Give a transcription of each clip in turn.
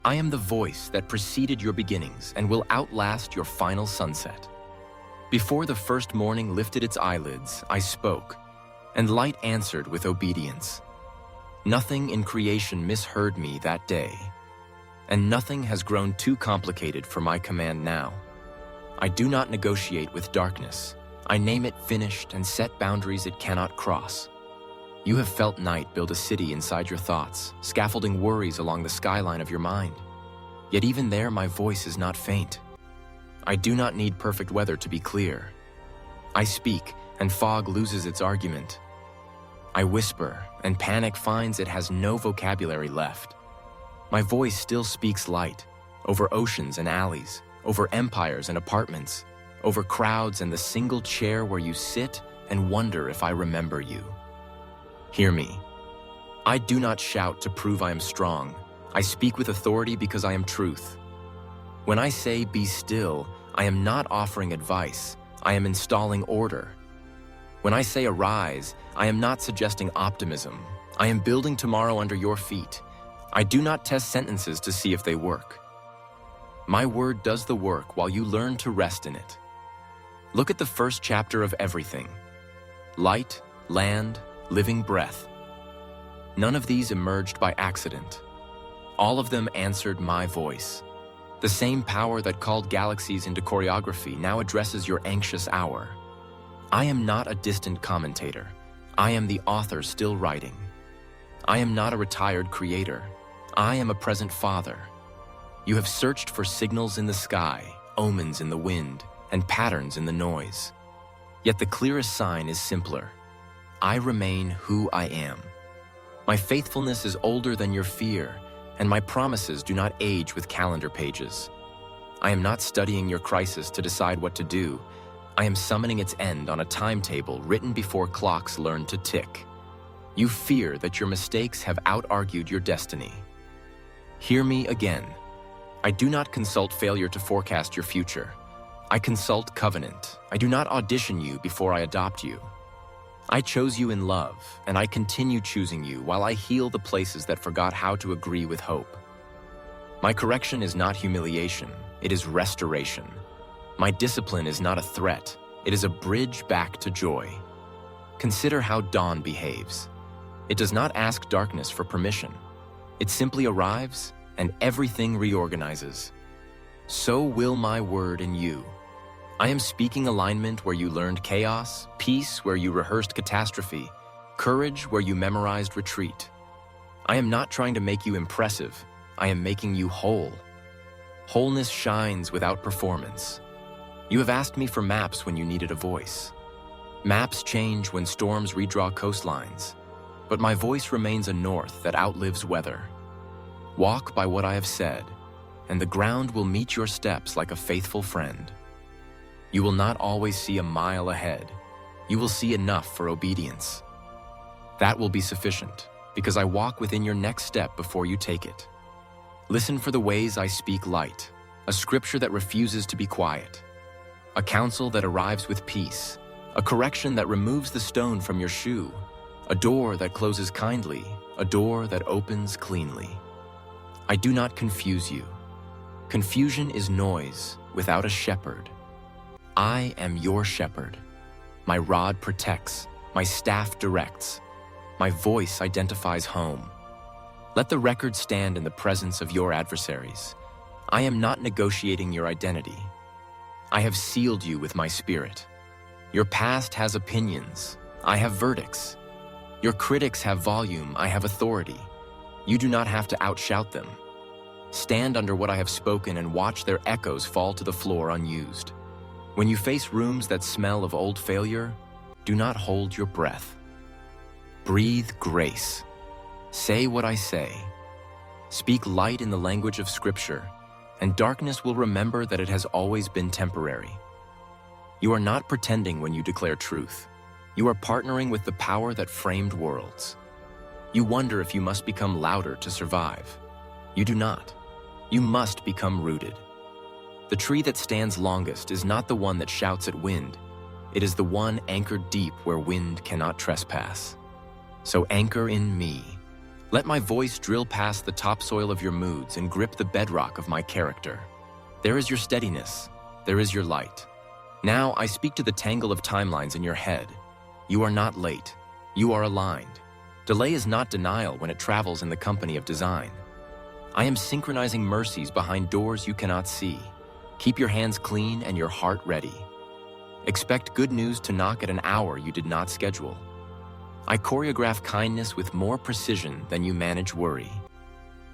I am the voice that preceded your beginnings and will outlast your final sunset. Before the first morning lifted its eyelids, I spoke, and light answered with obedience. Nothing in creation misheard me that day, and nothing has grown too complicated for my command now. I do not negotiate with darkness. I name it finished and set boundaries it cannot cross. You have felt night build a city inside your thoughts, scaffolding worries along the skyline of your mind. Yet even there, my voice is not faint. I do not need perfect weather to be clear. I speak, and fog loses its argument. I whisper, and panic finds it has no vocabulary left. My voice still speaks light, over oceans and alleys, over empires and apartments, over crowds and the single chair where you sit and wonder if I remember you. Hear me. I do not shout to prove I am strong. I speak with authority because I am truth. When I say be still, I am not offering advice. I am installing order. When I say arise, I am not suggesting optimism. I am building tomorrow under your feet. I do not test sentences to see if they work. My word does the work while you learn to rest in it. Look at the first chapter of everything. Light, land, living breath. None of these emerged by accident. All of them answered my voice. The same power that called galaxies into choreography now addresses your anxious hour. I am not a distant commentator. I am the author still writing. I am not a retired creator. I am a present father. You have searched for signals in the sky, omens in the wind, and patterns in the noise. Yet the clearest sign is simpler. I remain who I am. My faithfulness is older than your fear, and my promises do not age with calendar pages. I am not studying your crisis to decide what to do. I am summoning its end on a timetable written before clocks learn to tick. You fear that your mistakes have out-argued your destiny. Hear me again. I do not consult failure to forecast your future. I consult covenant. I do not audition you before I adopt you. I chose you in love, and I continue choosing you while I heal the places that forgot how to agree with hope. My correction is not humiliation, it is restoration. My discipline is not a threat, it is a bridge back to joy. Consider how dawn behaves. It does not ask darkness for permission. It simply arrives, and everything reorganizes. So will my word in you. I am speaking alignment where you learned chaos, peace where you rehearsed catastrophe, courage where you memorized retreat. I am not trying to make you impressive. I am making you whole. Wholeness shines without performance. You have asked me for maps when you needed a voice. Maps change when storms redraw coastlines, but my voice remains a north that outlives weather. Walk by what I have said, and the ground will meet your steps like a faithful friend. You will not always see a mile ahead. You will see enough for obedience. That will be sufficient, because I walk within your next step before you take it. Listen for the ways I speak light, a scripture that refuses to be quiet, a counsel that arrives with peace, a correction that removes the stone from your shoe, a door that closes kindly, a door that opens cleanly. I do not confuse you. Confusion is noise without a shepherd. I am your shepherd. My rod protects, my staff directs, my voice identifies home. Let the record stand in the presence of your adversaries. I am not negotiating your identity. I have sealed you with my spirit. Your past has opinions. I have verdicts. Your critics have volume. I have authority. You do not have to outshout them. Stand under what I have spoken and watch their echoes fall to the floor unused. When you face rooms that smell of old failure, do not hold your breath. Breathe grace. Say what I say. Speak light in the language of Scripture, and darkness will remember that it has always been temporary. You are not pretending when you declare truth. You are partnering with the power that framed worlds. You wonder if you must become louder to survive. You do not. You must become rooted. The tree that stands longest is not the one that shouts at wind. It is the one anchored deep where wind cannot trespass. So anchor in me. Let my voice drill past the topsoil of your moods and grip the bedrock of my character. There is your steadiness. There is your light. Now I speak to the tangle of timelines in your head. You are not late. You are aligned. Delay is not denial when it travels in the company of design. I am synchronizing mercies behind doors you cannot see. Keep your hands clean and your heart ready. Expect good news to knock at an hour you did not schedule. I choreograph kindness with more precision than you manage worry.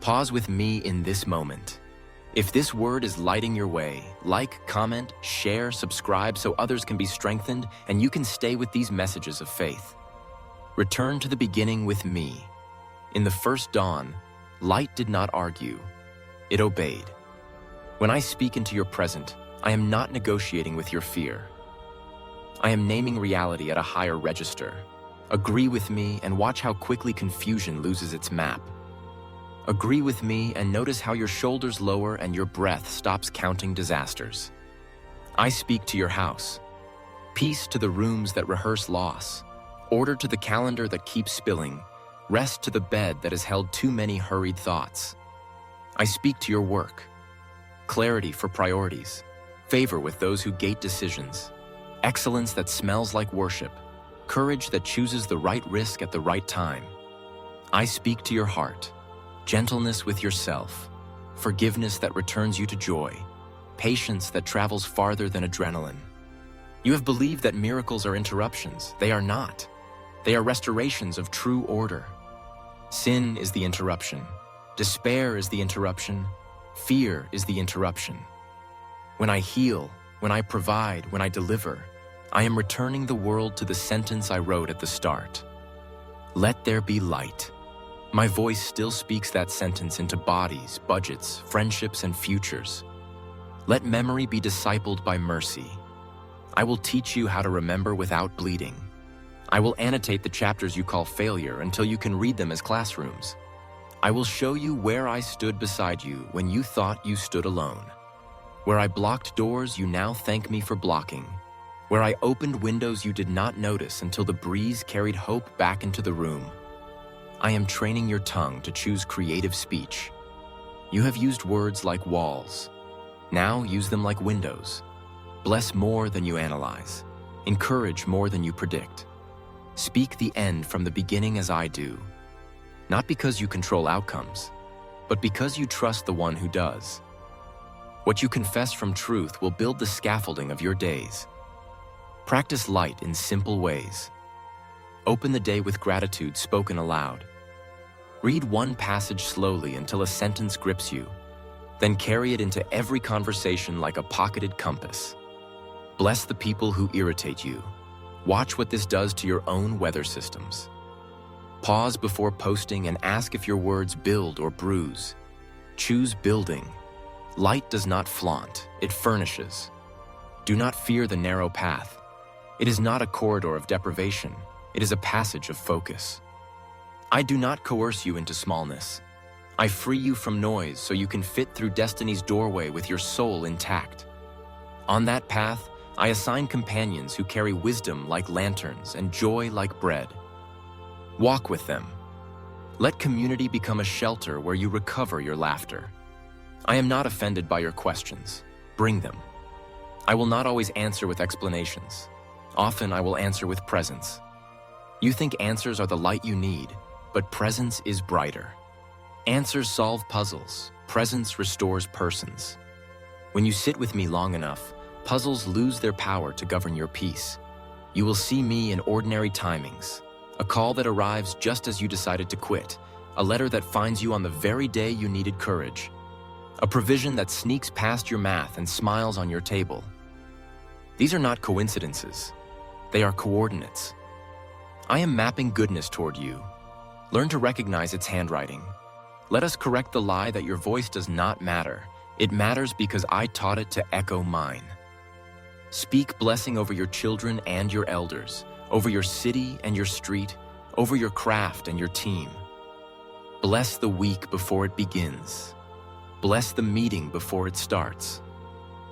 Pause with me in this moment. If this word is lighting your way, like, comment, share, subscribe so others can be strengthened and you can stay with these messages of faith. Return to the beginning with me. In the first dawn, light did not argue. It obeyed. When I speak into your present, I am not negotiating with your fear. I am naming reality at a higher register. Agree with me and watch how quickly confusion loses its map. Agree with me and notice how your shoulders lower and your breath stops counting disasters. I speak to your house. Peace to the rooms that rehearse loss. Order to the calendar that keeps spilling. Rest to the bed that has held too many hurried thoughts. I speak to your work. Clarity for priorities. Favor with those who gate decisions. Excellence that smells like worship. Courage that chooses the right risk at the right time. I speak to your heart. Gentleness with yourself. Forgiveness that returns you to joy. Patience that travels farther than adrenaline. You have believed that miracles are interruptions. They are not. They are restorations of true order. Sin is the interruption. Despair is the interruption. Fear is the interruption. When I heal, when I provide, when I deliver, I am returning the world to the sentence I wrote at the start. Let there be light. My voice still speaks that sentence into bodies, budgets, friendships, and futures. Let memory be discipled by mercy. I will teach you how to remember without bleeding. I will annotate the chapters you call failure until you can read them as classrooms. I will show you where I stood beside you when you thought you stood alone. Where I blocked doors you now thank me for blocking. Where I opened windows you did not notice until the breeze carried hope back into the room. I am training your tongue to choose creative speech. You have used words like walls. Now use them like windows. Bless more than you analyze. Encourage more than you predict. Speak the end from the beginning as I do. Not because you control outcomes, but because you trust the one who does. What you confess from truth will build the scaffolding of your days. Practice light in simple ways. Open the day with gratitude spoken aloud. Read one passage slowly until a sentence grips you, then carry it into every conversation like a pocketed compass. Bless the people who irritate you. Watch what this does to your own weather systems. Pause before posting and ask if your words build or bruise. Choose building. Light does not flaunt, it furnishes. Do not fear the narrow path. It is not a corridor of deprivation. It is a passage of focus. I do not coerce you into smallness. I free you from noise so you can fit through destiny's doorway with your soul intact. On that path, I assign companions who carry wisdom like lanterns and joy like bread. Walk with them. Let community become a shelter where you recover your laughter. I am not offended by your questions. Bring them. I will not always answer with explanations. Often I will answer with presence. You think answers are the light you need, but presence is brighter. Answers solve puzzles. Presence restores persons. When you sit with me long enough, puzzles lose their power to govern your peace. You will see me in ordinary timings. A call that arrives just as you decided to quit. A letter that finds you on the very day you needed courage. A provision that sneaks past your math and smiles on your table. These are not coincidences. They are coordinates. I am mapping goodness toward you. Learn to recognize its handwriting. Let us correct the lie that your voice does not matter. It matters because I taught it to echo mine. Speak blessing over your children and your elders, over your city and your street, over your craft and your team. Bless the week before it begins. Bless the meeting before it starts.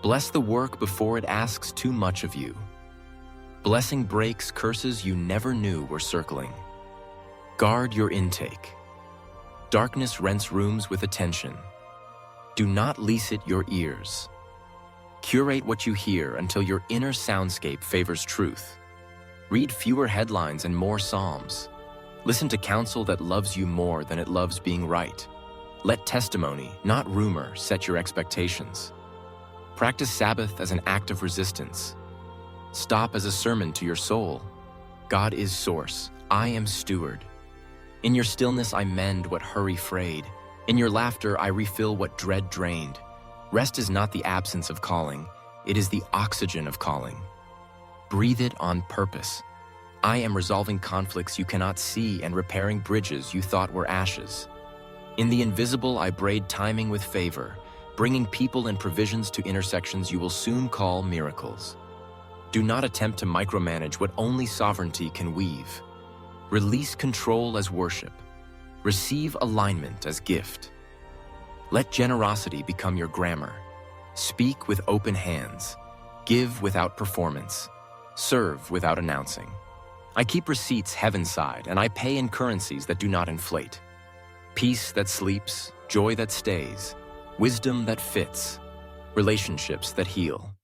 Bless the work before it asks too much of you. Blessing breaks curses you never knew were circling. Guard your intake. Darkness rents rooms with attention. Do not lease it your ears. Curate what you hear until your inner soundscape favors truth. Read fewer headlines and more psalms. Listen to counsel that loves you more than it loves being right. Let testimony, not rumor, set your expectations. Practice Sabbath as an act of resistance. Stop as a sermon to your soul. God is source. I am steward. In your stillness I mend what hurry frayed. In your laughter I refill what dread drained. Rest is not the absence of calling. It is the oxygen of calling. Breathe it on purpose. I am resolving conflicts you cannot see and repairing bridges you thought were ashes. In the invisible I braid timing with favor, bringing people and provisions to intersections you will soon call miracles. Do not attempt to micromanage what only sovereignty can weave. Release control as worship. Receive alignment as gift. Let generosity become your grammar. Speak with open hands. Give without performance. Serve without announcing. I keep receipts heaven-side, and I pay in currencies that do not inflate. Peace that sleeps, joy that stays, wisdom that fits, relationships that heal.